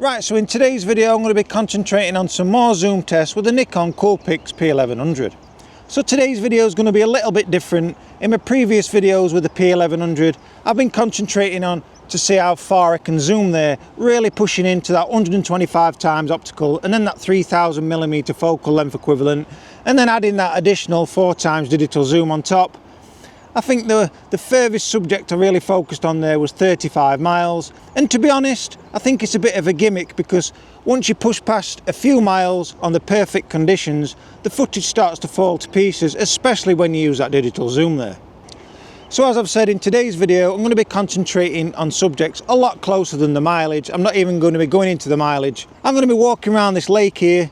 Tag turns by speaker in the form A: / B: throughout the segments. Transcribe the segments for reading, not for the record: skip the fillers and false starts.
A: Right, so in today's video I'm going to be concentrating on some more zoom tests with the Nikon Coolpix P1100. So today's video is going to be a little bit different. In my previous videos with the P1100 I've been concentrating on to see how far I can zoom there, really pushing into that 125 times optical and then that 3000mm focal length equivalent, and then adding that additional 4 times digital zoom on top. I think the furthest subject I really focused on there was 35 miles, and to be honest I think it's a bit of a gimmick, because once you push past a few miles on the perfect conditions the footage starts to fall to pieces, especially when you use that digital zoom there. So as I've said, in today's video I'm going to be concentrating on subjects a lot closer than the mileage. I'm not even going to be going into the mileage. I'm going to be walking around this lake here,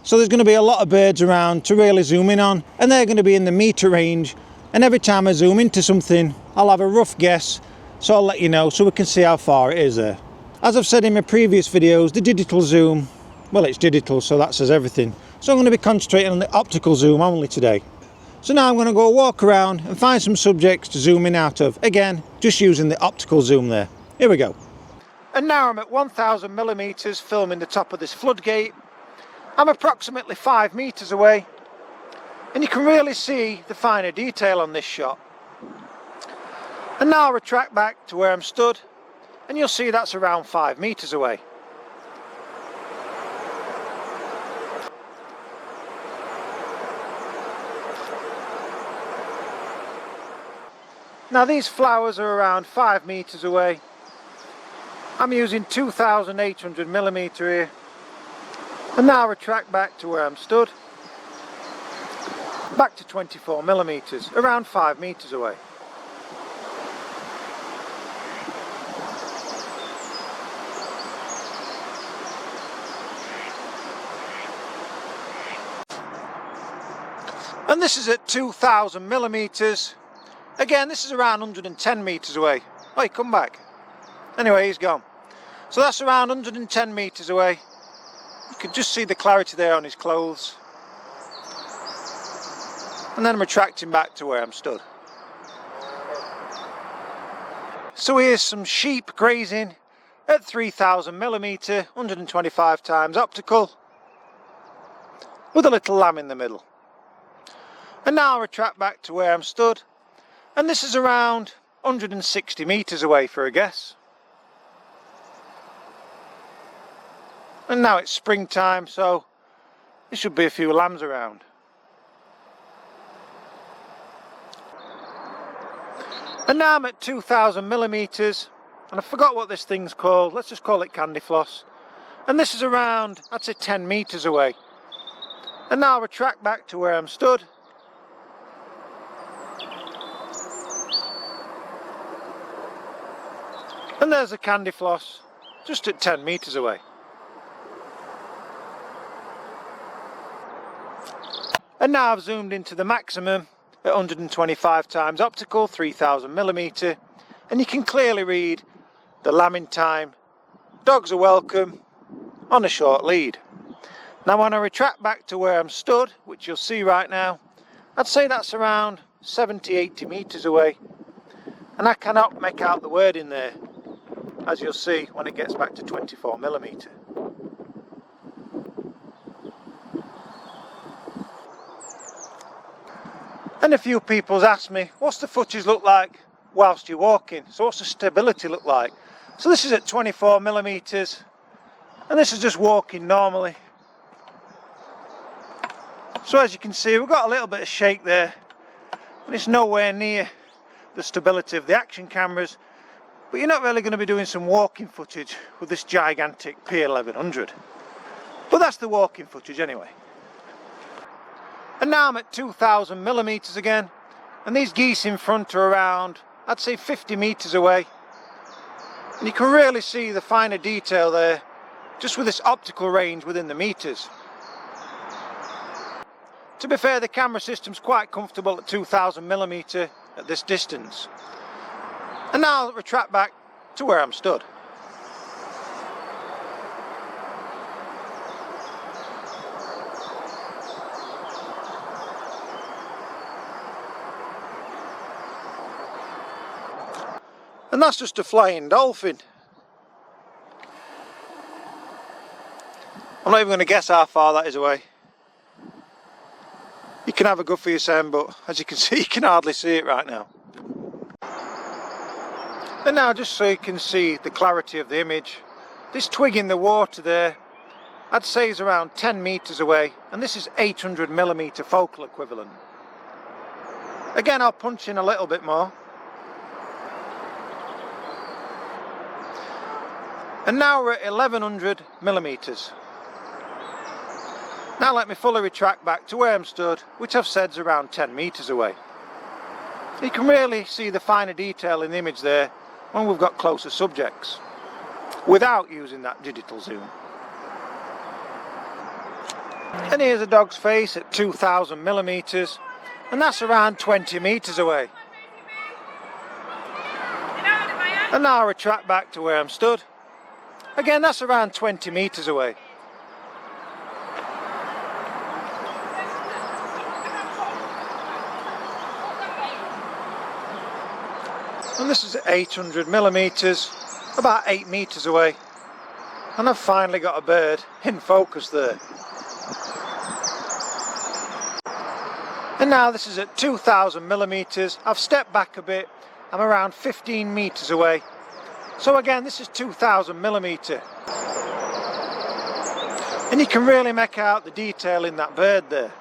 A: so there's going to be a lot of birds around to really zoom in on, and they're going to be in the metre range. And every time I zoom into something, I'll have a rough guess, so I'll let you know so we can see how far it is there. As I've said in my previous videos, the digital zoom, well, it's digital, so that says everything. So I'm going to be concentrating on the optical zoom only today. So now I'm going to go walk around and find some subjects to zoom in out of. Again, just using the optical zoom there. Here we go. And now I'm at 1000mm filming the top of this floodgate. I'm approximately 5 meters away. And you can really see the finer detail on this shot. And now I'll retract back to where I'm stood, and you'll see that's around 5 meters away. Now these flowers are around 5 meters away. I'm using 2800mm here. And now I'll retract back to where I'm stood. Back to 24mm, around 5 meters away. And this is at 2000mm. Again, this is around 110 meters away. Oh, come back. Anyway, he's gone. So that's around 110 meters away. You can just see the clarity there on his clothes. And then I'm retracting back to where I'm stood. So here's some sheep grazing at 3000mm, 125 times optical, with a little lamb in the middle. And now I'll retract back to where I'm stood, and this is around 160 meters away for a guess. And now it's springtime, so there should be a few lambs around. And now I'm at 2000mm, and I forgot what this thing's called. Let's just call it candy floss. And this is around, I'd say 10 meters away. And now I'll retract back to where I'm stood. And there's the candy floss, just at 10 meters away. And now I've zoomed into the maximum at 125 times optical, 3000mm, and you can clearly read the lambing time. Dogs are welcome on a short lead. Now when I retract back to where I'm stood, which you'll see right now, I'd say that's around 70-80 meters away, and I cannot make out the word in there, as you'll see when it gets back to 24mm. And a few people's asked me, what's the footage look like whilst you're walking? So what's the stability look like? So this is at 24mm, and this is just walking normally. So as you can see, we've got a little bit of shake there, but it's nowhere near the stability of the action cameras. But you're not really going to be doing some walking footage with this gigantic P1100. But that's the walking footage anyway. And now I'm at 2000mm again, and these geese in front are around, I'd say 50 meters away. And you can really see the finer detail there, just with this optical range within the meters. To be fair, the camera system's quite comfortable at 2000mm at this distance. And now I'll retract back to where I'm stood. And that's just a flying dolphin. I'm not even going to guess how far that is away. You can have a go for yourself, but as you can see, you can hardly see it right now. And now, just so you can see the clarity of the image, this twig in the water there, I'd say is around 10 meters away, and this is 800mm focal equivalent. Again, I'll punch in a little bit more. And now we're at 1100mm. Now let me fully retract back to where I'm stood, which I've said is around 10 meters away. You can really see the finer detail in the image there when we've got closer subjects, without using that digital zoom. And here's a dog's face at 2000mm, and that's around 20 meters away. And now I retract back to where I'm stood. Again, that's around 20 meters away. And this is at 800mm, about 8 meters away. And I've finally got a bird in focus there. And now this is at 2000mm. I've stepped back a bit. I'm around 15 meters away. So again, this is 2000mm. And you can really make out the detail in that bird there.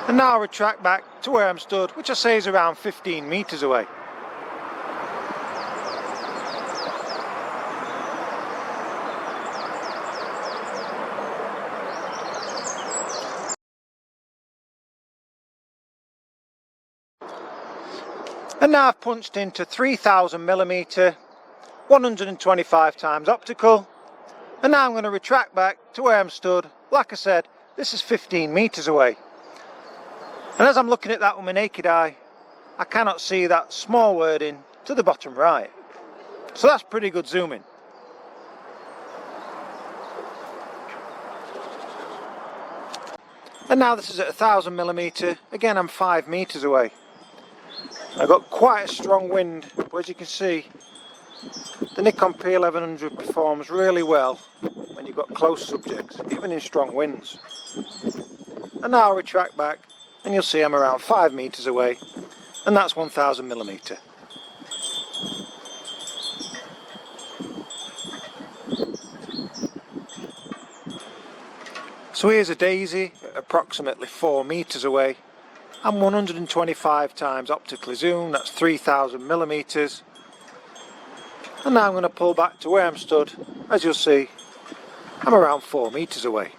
A: And now I'll retract back to where I'm stood, which I say is around 15 meters away. And now I've punched into 3000mm, 125 times optical, and now I'm going to retract back to where I'm stood. Like I said, this is 15 meters away. And as I'm looking at that with my naked eye, I cannot see that small wording to the bottom right. So that's pretty good zooming. And now this is at 1000mm, again I'm 5 meters away. I've got quite a strong wind, but as you can see, the Nikon P1100 performs really well when you've got close subjects, even in strong winds. And now I'll retract back, and you'll see I'm around 5 meters away, and that's 1000mm. So here's a daisy at approximately 4 meters away. I'm 125 times optically zoomed, that's 3000mm. And now I'm going to pull back to where I'm stood. As you'll see, I'm around 4 meters away.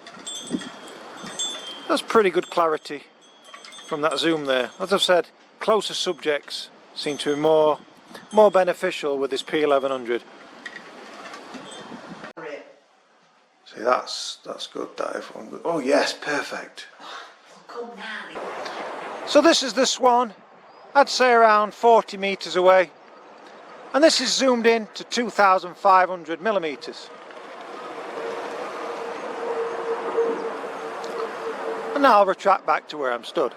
A: That's pretty good clarity from that zoom there. As I've said, closer subjects seem to be more beneficial with this P1100. See, that's good. Oh yes, perfect. So this is the swan, I'd say around 40 meters away, and this is zoomed in to 2500mm. And now I'll retract back to where I'm stood.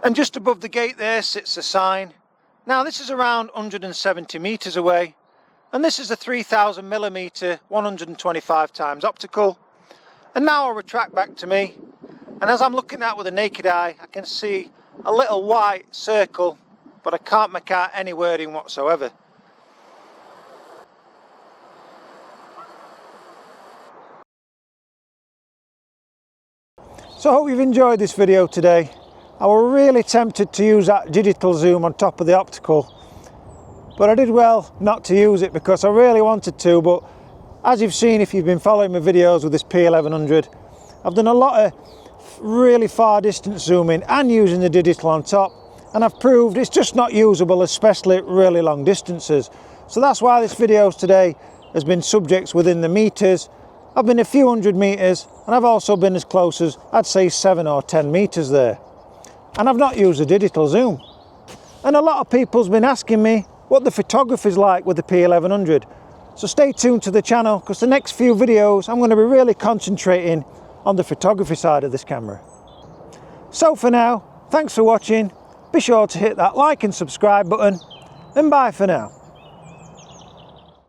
A: And just above the gate there sits a sign. Now this is around 170 meters away, and this is a 3000mm 125 times optical. And now I'll retract back to me, and as I'm looking at with a naked eye, I can see a little white circle, but I can't make out any wording whatsoever. So I hope you've enjoyed this video today. I was really tempted to use that digital zoom on top of the optical, but I did well not to use it because I really wanted to. But as you've seen, if you've been following my videos with this P1100, I've done a lot of really far distance zooming and using the digital on top, and I've proved it's just not usable, especially at really long distances. So that's why this video today has been subjects within the meters. I've been a few hundred meters, and I've also been as close as, I'd say, 7 or 10 meters there. And I've not used a digital zoom. And a lot of people's been asking me what the photography is like with the P1100. So stay tuned to the channel, because the next few videos I'm going to be really concentrating on the photography side of this camera. So for now, thanks for watching. Be sure to hit that like and subscribe button, and bye for now.